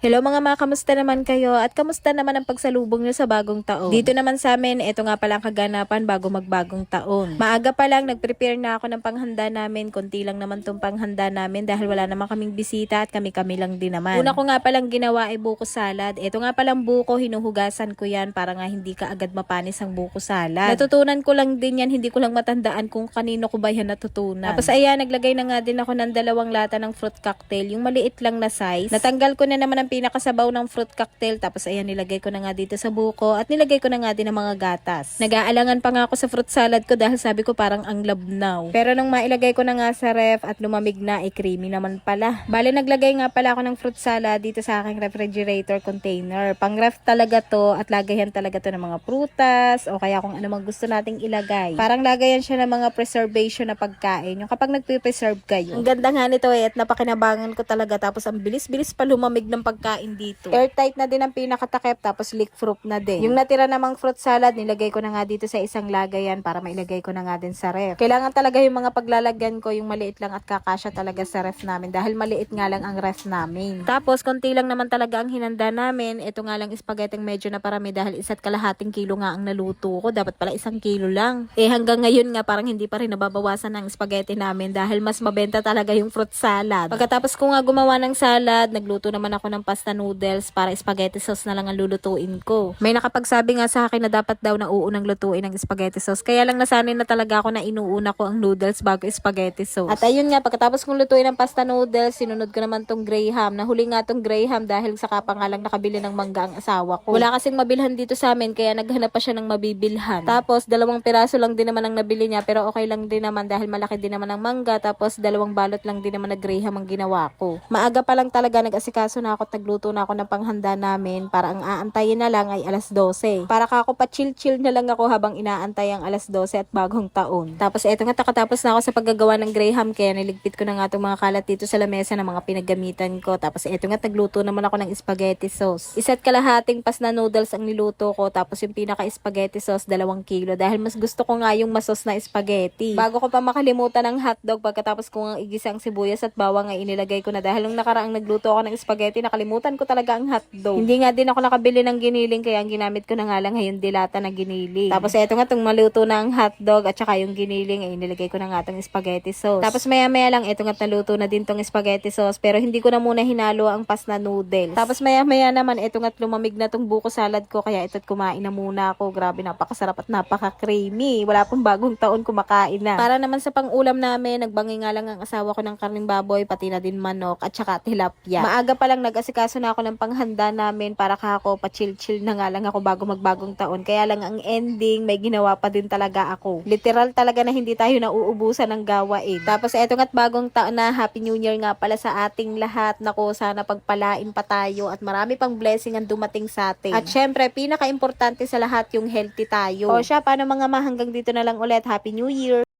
Hello mga kamusta naman kayo at kamusta naman ang pagsalubong nyo sa bagong taon? Dito naman sa amin, ito nga pala ang kaganapan bago magbagong taon. Maaga pa lang, nag-prepare na ako ng panghanda namin. Konti lang naman tong panghanda namin dahil wala naman kaming bisita at kami-kami lang din naman. Una ko nga palang ginawa ay buko salad. Ito nga palang buko, hinuhugasan ko yan para nga hindi ka agad mapanis ang buko salad. Natutunan ko lang din yan, hindi ko lang matandaan kung kanino ko ba yan natutunan. Tapos ayan, naglagay na nga din ako ng 2 lata ng fruit cocktail, yung maliit lang na size. Natanggal ko na naman ang pinakasabaw ng fruit cocktail, tapos ayan, nilagay ko na nga dito sa buko at nilagay ko na nga din ang mga gatas. Nag-aalangan pa nga ako sa fruit salad ko dahil sabi ko parang ang labnaw. Pero nung mailagay ko na nga sa ref at lumamig na, creamy naman pala. Bale, naglagay nga pala ako ng fruit salad dito sa aking refrigerator container. Pang ref talaga to at lagayan talaga to ng mga prutas o kaya kung ano mang gusto nating ilagay. Parang lagayan siya ng mga preservation na pagkain. Yung kapag nagpe-preserve kayo. Ang ganda nga nito at napakinabangan ko talaga, tapos ang bilis-bilis pa lumamig ng pagkain dito. Airtight na din ang pinakatakip, tapos leak-proof na din. Yung natira namang fruit salad, nilagay ko na nga dito sa isang lagayan para mailagay ko na nga din sa ref. Kailangan talaga yung mga paglalagyan ko, yung maliit lang at kakasya talaga sa ref namin dahil maliit nga lang ang ref namin. Tapos, konti lang naman talaga ang hinanda namin. Ito nga lang spaghetti medyo na parami dahil 1.5 kilo nga ang naluto ko. Dapat pala 1 kilo lang. Hanggang ngayon nga parang hindi pa rin nababawasan ng spaghetti namin dahil mas mabenta talaga yung fruit salad. Pagkatapos ko nga gumawa ng salad, nagluto naman ako ng pasta noodles para spaghetti sauce na lang ang lulutuin ko. May nakapagsabi nga sa akin na dapat daw na uunang lutuin ng spaghetti sauce. Kaya lang nasanay na talaga ako na inuuna ko ang noodles bago spaghetti sauce. At ayun nga, pagkatapos kong lutuin ng pasta noodles, sinunod ko naman tong graham. Nahuli nga tong graham dahil sa kapangalang nakabili ng mangga ang asawa ko. Wala kasing mabilhan dito sa amin kaya naghanap pa siya ng mabibilhan. Tapos 2 piraso lang din naman ang nabili niya pero okay lang din naman dahil malaki din naman ang mangga. Tapos 2 balot lang din naman na graham ang ginawa ko. Maaga pa lang talaga nag-asikaso na ako at nagluto na ako ng panghanda namin para ang aantayin na lang ay 12:00. Para kako pa chill-chill na lang ako habang inaantay ang 12:00 at bagong taon. Tapos eto nga, takatapos na ako sa paggagawa ng graham kaya niligpit ko na nga itong mga kalat dito sa lamesa ng mga pinaggamitan ko. Tapos eto nga, nagluto naman ako ng spaghetti sauce. 1.5 pas na noodles ang niluto ko, tapos yung pinaka-spaghetti sauce 2 kilo dahil mas gusto ko nga yung masos na spaghetti. Bago ko pa makalimutan ng hotdog, pagkatapos ko nga igisa ang sibuyas at bawang ay inilagay ko na dahil nung nakaraang nagluto ako ng spaghetti, nakalimutan ko talaga ang hotdog. Hindi nga din ako nakabili ng giniling kaya ang ginamit ko na nga lang ngayon dilata na giniling. Tapos eto nga, itong maluto na ang hotdog at saka yung giniling ay inilagay ko na nga itong spaghetti sauce. Tapos maya-maya lang, eto nga naluto na din tong spaghetti sauce pero hindi ko na muna hinalo ang pas na noodles. Tapos maya-maya naman, eto nga lumamig na tong buko salad ko kaya ito't kumain na muna ako. Grabe, napakasarap at napaka-creamy. Wala pong bagong taon kumakain na. Para naman sa pang-ulam namin, nagbangi nga lang ang asawa ko ng karning baboy, pati na din manok at saka tilapia. Maaga pa lang nag-asikaso na ako ng panghanda namin para kako pa chill-chill na nga lang ako bago magbagong taon. Kaya lang ang ending, may ginawa pa din talaga ako. Literal talaga na hindi tayo nauubusan ng gawain. Tapos eto nga't bagong taon na, Happy New Year nga pala sa ating lahat. Nako, sana pagpalain pa tayo at marami pang blessing ang dumating sa atin. At syempre, pinaka-importante sa lahat yung healthy tayo. O siya, paano mga hanggang dito na lang ulit. Happy New Year!